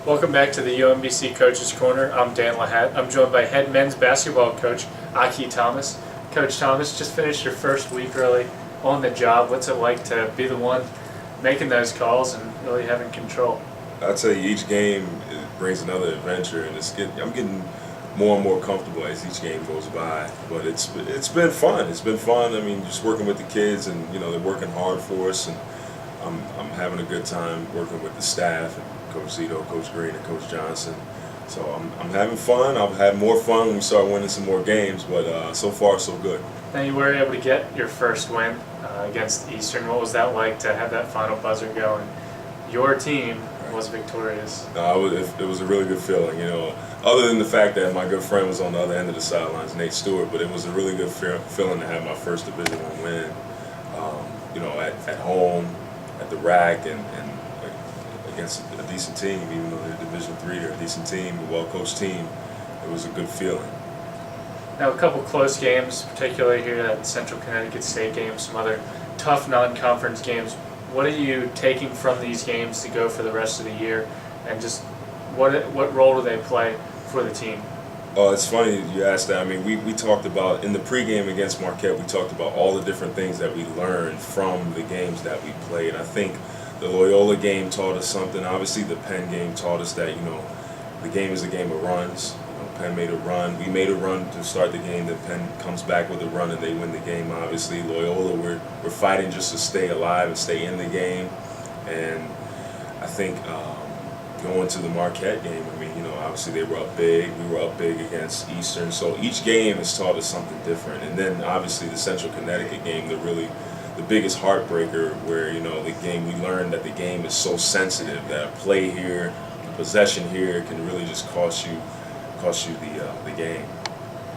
Welcome back to the UMBC Coach's Corner. I'm Dan LaHatte. I'm joined by head men's basketball coach Aki Thomas. Coach Thomas, just finished your first week really on the job. What's it like to be the one making those calls and really having control? I'll tell you, each game brings another adventure, and I'm getting more and more comfortable as each game goes by. But it's been fun. It's been fun. I mean, just working with the kids, and they're working hard for us, and I'm having a good time working with the staff, and Coach Zito, Coach Green, and Coach Johnson. So I'm having fun. I'll have more fun when we start winning some more games, but so far so good. Now you were able to get your first win against Eastern. What was that like to have that final buzzer go and your team was victorious? It was a really good feeling, other than the fact that my good friend was on the other end of the sidelines, Nate Stewart, but it was a really good feeling to have my first Division I win, at home, at the RAC, and against a decent team, even though they're Division III, they're a decent team, a well-coached team. It was a good feeling. Now, a couple close games, particularly here at Central Connecticut State game, some other tough non-conference games. What are you taking from these games to go for the rest of the year, and just what role do they play for the team? Oh, it's funny you asked that. I mean, we talked about, in the pregame against Marquette, we talked about all the different things that we learned from the games that we played. I think the Loyola game taught us something. Obviously, the Penn game taught us that, the game is a game of runs. Penn made a run. We made a run to start the game. Then Penn comes back with a run and they win the game, obviously. Loyola, we're fighting just to stay alive and stay in the game. And I think going to the Marquette game, obviously they were up big. We were up big against Eastern. So each game has taught us something different. And then obviously the Central Connecticut game, the biggest heartbreaker, where the game, we learned that the game is so sensitive that a play here, a possession here can really just cost you the game.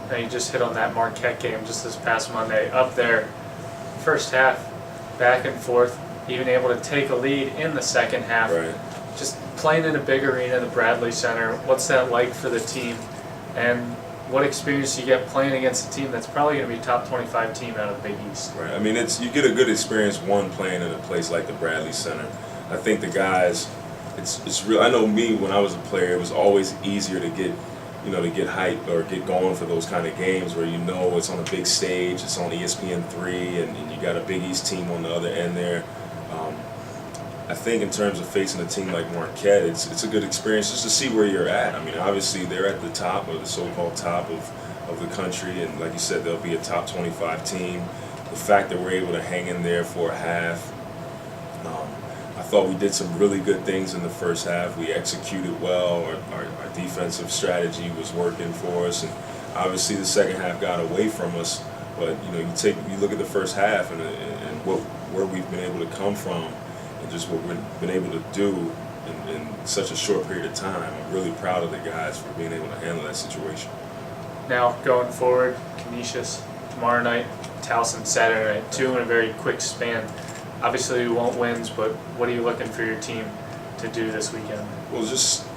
Now you just hit on that Marquette game just this past Monday. Up there, first half, back and forth, even able to take a lead in the second half. Right. Just playing in a big arena, the Bradley Center. What's that like for the team? And what experience do you get playing against a team that's probably going to be a top 25 team out of the Big East? Right. I mean, you get a good experience, playing in a place like the Bradley Center. I think the guys, it's real. I know me, when I was a player, it was always easier to get hyped or get going for those kind of games where it's on a big stage, it's on ESPN3, and you got a Big East team on the other end there. I think in terms of facing a team like Marquette, it's a good experience just to see where you're at. I mean, obviously they're at the top, or the so-called top of the country, and like you said, they'll be a top 25 team. The fact that we're able to hang in there for a half, I thought we did some really good things in the first half. We executed well. Our defensive strategy was working for us, and obviously the second half got away from us. But you look at the first half and where we've been able to come from, and just what we've been able to do in such a short period of time. I'm really proud of the guys for being able to handle that situation. Now going forward, Canisius tomorrow night, Towson Saturday night, two in a very quick span. Obviously, we want wins, but what are you looking for your team to do this weekend? Well, just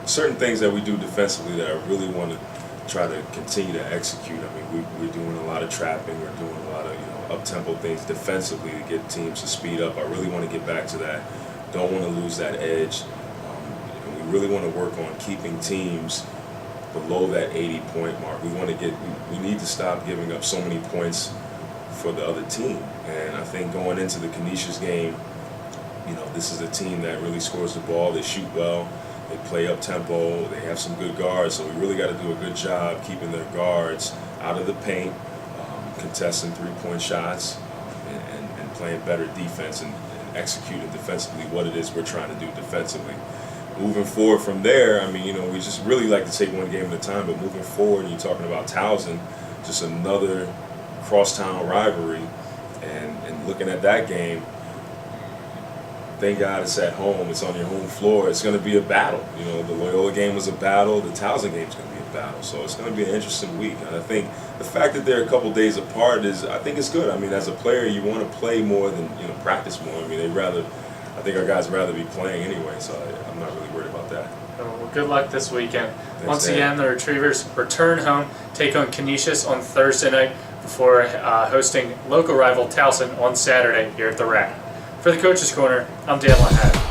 certain things that we do defensively that I really want to try to continue to execute. I mean, we're doing a lot of trapping. We're doing a lot of up-tempo things defensively to get teams to speed up. I really want to get back to that. Don't want to lose that edge. We really want to work on keeping teams below that 80-point mark. We need to stop giving up so many points for the other team. And I think going into the Canisius game, this is a team that really scores the ball. They shoot well. They play up tempo. They have some good guards. So we really got to do a good job keeping their guards out of the paint, contesting three-point shots, and playing better defense and executing defensively what it is we're trying to do defensively. Moving forward from there, we just really like to take one game at a time. But moving forward, you're talking about Towson, just another crosstown rivalry, and looking at that game, thank God it's at home, it's on your home floor, it's going to be a battle. The Loyola game was a battle, the Towson game is going to be a battle, so it's going to be an interesting week. And I think the fact that they're a couple days apart I think it's good. I mean, as a player, you want to play more than practice more. I mean, I think our guys rather be playing anyway, so I'm not really worried about that. Well, good luck this weekend. Thanks, Once Dan. again, the Retrievers return home, take on Canisius on Thursday night before hosting local rival Towson on Saturday here at the RAC. For the Coach's Corner, I'm Dan LaHatte.